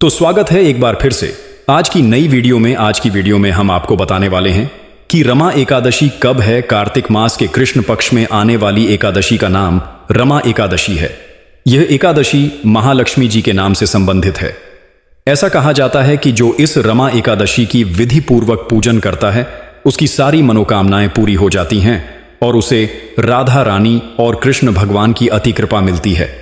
तो स्वागत है एक बार फिर से आज की नई वीडियो में। आज की वीडियो में हम आपको बताने वाले हैं कि रमा एकादशी कब है। कार्तिक मास के कृष्ण पक्ष में आने वाली एकादशी का नाम रमा एकादशी है। यह एकादशी महालक्ष्मी जी के नाम से संबंधित है। ऐसा कहा जाता है कि जो इस रमा एकादशी की विधि पूर्वक पूजन करता है उसकी सारी मनोकामनाएं पूरी हो जाती हैं और उसे राधा रानी और कृष्ण भगवान की अति कृपा मिलती है।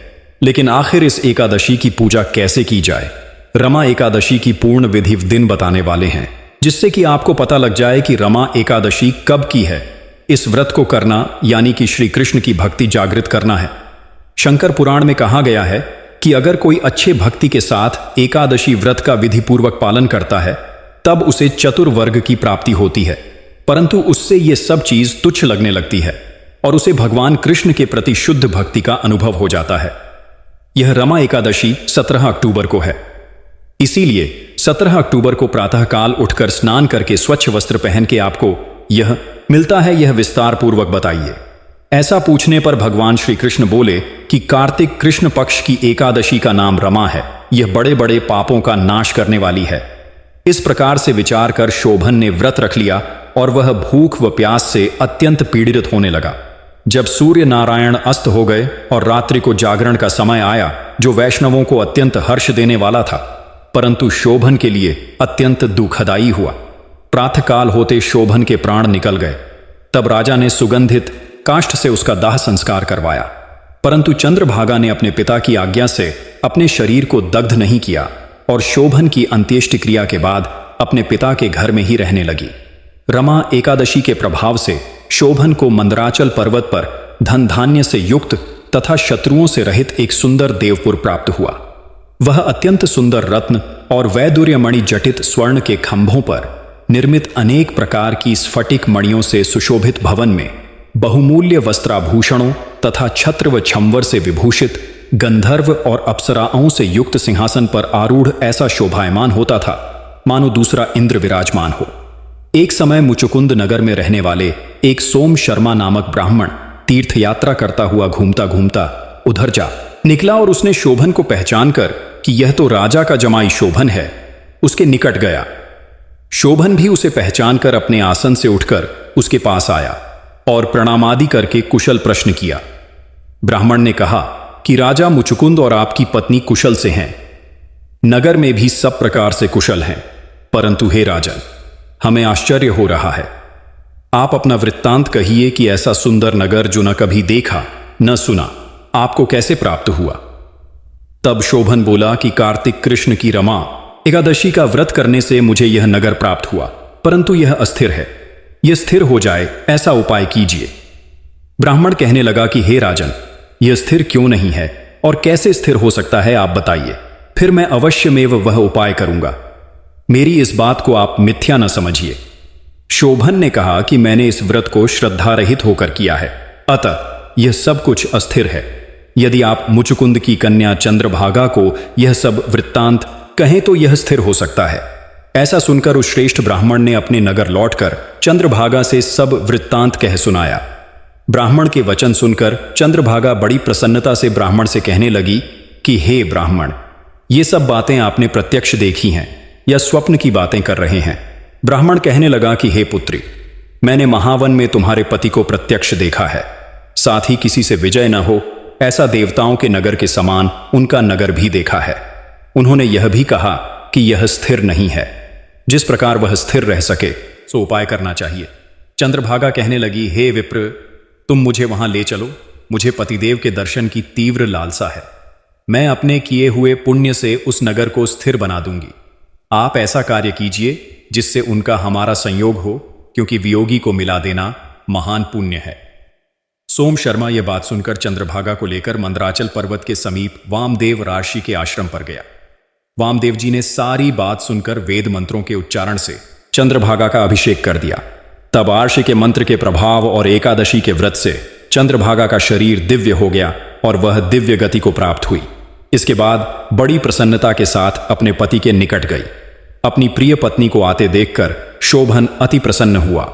लेकिन आखिर इस एकादशी की पूजा कैसे की जाए, रमा एकादशी की पूर्ण विधि दिन बताने वाले हैं, जिससे कि आपको पता लग जाए कि रमा एकादशी कब की है। इस व्रत को करना यानी कि श्री कृष्ण की भक्ति जागृत करना है। शंकर पुराण में कहा गया है कि अगर कोई अच्छे भक्ति के साथ एकादशी व्रत का विधि पूर्वक पालन करता है तब उसे चतुर्वर्ग की प्राप्ति होती है, परंतु उससे ये सब चीज तुच्छ लगने लगती है और उसे भगवान कृष्ण के प्रति शुद्ध भक्ति का अनुभव हो जाता है। यह रमा एकादशी 17 अक्टूबर को है। इसीलिए 17 अक्टूबर को प्रातःकाल उठकर स्नान करके स्वच्छ वस्त्र पहन के आपको यह मिलता है, यह विस्तार पूर्वक बताइए। ऐसा पूछने पर भगवान श्री कृष्ण बोले कि कार्तिक कृष्ण पक्ष की एकादशी का नाम रमा है। यह बड़े बड़े पापों का नाश करने वाली है। इस प्रकार से विचार कर शोभन ने व्रत रख लिया और वह भूख व प्यास से अत्यंत पीड़ित होने लगा। जब सूर्य नारायण अस्त हो गए और रात्रि को जागरण का समय आया, जो वैष्णवों को अत्यंत हर्ष देने वाला था, परंतु शोभन के लिए अत्यंत दुखदायी हुआ। प्रातःकाल होते शोभन के प्राण निकल गए। तब राजा ने सुगंधित काष्ठ से उसका दाह संस्कार करवाया, परंतु चंद्रभागा ने अपने पिता की आज्ञा से अपने शरीर को दग्ध नहीं किया और शोभन की अंत्येष्टि क्रिया के बाद अपने पिता के घर में ही रहने लगी। रमा एकादशी के प्रभाव से शोभन को मंदराचल पर्वत पर धन धान्य से युक्त तथा शत्रुओं से रहित एक सुंदर देवपुर प्राप्त हुआ। वह अत्यंत सुंदर रत्न और वैदुर्यमणि जटित स्वर्ण के खंभों पर निर्मित अनेक प्रकार की स्फटिक मणियों से सुशोभित भवन में बहुमूल्य वस्त्राभूषणों तथा छत्र व छंवर से विभूषित गंधर्व और अप्सराओं से युक्त सिंहासन पर आरूढ़ ऐसा शोभायमान होता था मानो दूसरा इंद्र विराजमान हो। एक समय मुचुकुंद नगर में रहने वाले एक सोम शर्मा नामक ब्राह्मण तीर्थ यात्रा करता हुआ घूमता घूमता उधर जा निकला और उसने शोभन को पहचान कर कि यह तो राजा का जमाई शोभन है, उसके निकट गया। शोभन भी उसे पहचान कर अपने आसन से उठकर उसके पास आया और प्रणामादि करके कुशल प्रश्न किया। ब्राह्मण ने कहा कि राजा मुचुकुंद और आपकी पत्नी कुशल से हैं। नगर में भी सब प्रकार से कुशल हैं, परंतु हे राजन, हमें आश्चर्य हो रहा है। आप अपना वृत्तांत कहिए कि ऐसा सुंदर नगर जो न कभी देखा न सुना आपको कैसे प्राप्त हुआ। तब शोभन बोला कि कार्तिक कृष्ण की रमा एकादशी का व्रत करने से मुझे यह नगर प्राप्त हुआ, परंतु यह अस्थिर है। यह स्थिर हो जाए ऐसा उपाय कीजिए। ब्राह्मण कहने लगा कि हे राजन, यह स्थिर क्यों नहीं है और कैसे स्थिर हो सकता है, आप बताइए, फिर मैं अवश्यमेव वह उपाय करूंगा। मेरी इस बात को आप मिथ्या न समझिए। शोभन ने कहा कि मैंने इस व्रत को श्रद्धा रहित होकर किया है, अतः यह सब कुछ अस्थिर है। यदि आप मुचुकुंद की कन्या चंद्रभागा को यह सब वृत्तांत कहें तो यह स्थिर हो सकता है। ऐसा सुनकर उस श्रेष्ठ ब्राह्मण ने अपने नगर लौटकर चंद्रभागा से सब वृत्तांत कह सुनाया। ब्राह्मण के वचन सुनकर चंद्रभागा बड़ी प्रसन्नता से ब्राह्मण से कहने लगी कि हे ब्राह्मण, ये सब बातें आपने प्रत्यक्ष देखी हैं या स्वप्न की बातें कर रहे हैं। ब्राह्मण कहने लगा कि हे पुत्री, मैंने महावन में तुम्हारे पति को प्रत्यक्ष देखा है, साथ ही किसी से विजय न हो ऐसा देवताओं के नगर के समान उनका नगर भी देखा है। उन्होंने यह भी कहा कि यह स्थिर नहीं है। जिस प्रकार वह स्थिर रह सके सो उपाय करना चाहिए। चंद्रभागा कहने लगी, हे विप्र, तुम मुझे वहां ले चलो। मुझे पतिदेव के दर्शन की तीव्र लालसा है। मैं अपने किए हुए पुण्य से उस नगर को स्थिर बना दूंगी। आप ऐसा कार्य कीजिए जिससे उनका हमारा संयोग हो, क्योंकि वियोगी को मिला देना महान पुण्य है। सोम शर्मा यह बात सुनकर चंद्रभागा को लेकर मंदराचल पर्वत के समीप वामदेव राशि के आश्रम पर गया। वामदेव जी ने सारी बात सुनकर वेद मंत्रों के उच्चारण से चंद्रभागा का अभिषेक कर दिया। तब आर्षि के मंत्र के प्रभाव और एकादशी के व्रत से चंद्रभागा का शरीर दिव्य हो गया और वह दिव्य गति को प्राप्त हुई। इसके बाद बड़ी प्रसन्नता के साथ अपने पति के निकट गई। अपनी प्रिय पत्नी को आते देखकर शोभन अति प्रसन्न हुआ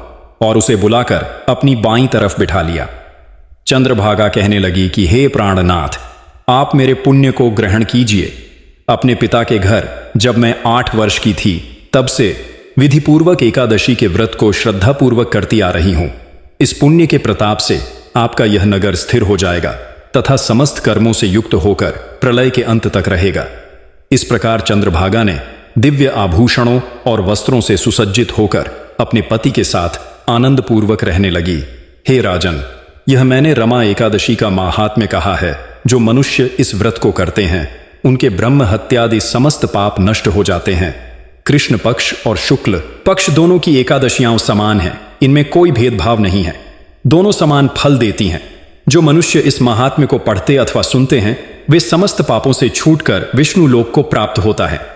और उसे बुलाकर अपनी बाईं तरफ बिठा लिया। चंद्रभागा कहने लगी कि हे प्राणनाथ, आप मेरे पुण्य को ग्रहण कीजिए। अपने पिता के घर जब मैं 8 वर्ष की थी तब से विधिपूर्वक एकादशी के व्रत को श्रद्धापूर्वक करती आ रही हूं। इस पुण्य के प्रताप से आपका यह नगर स्थिर हो जाएगा तथा समस्त कर्मों से युक्त होकर प्रलय के अंत तक रहेगा। इस प्रकार चंद्रभागा ने दिव्य आभूषणों और वस्त्रों से सुसज्जित होकर अपने पति के साथ आनंद पूर्वक रहने लगी। हे राजन, यह मैंने रमा एकादशी का माहात्म्य कहा है। जो मनुष्य इस व्रत को करते हैं उनके ब्रह्म हत्यादि समस्त पाप नष्ट हो जाते हैं। कृष्ण पक्ष और शुक्ल पक्ष दोनों की एकादशियां समान हैं, इनमें कोई भेदभाव नहीं है, दोनों समान फल देती हैं। जो मनुष्य इस महात्म्य को पढ़ते अथवा सुनते हैं वे समस्त पापों से छूटकर विष्णु लोक को प्राप्त होता है।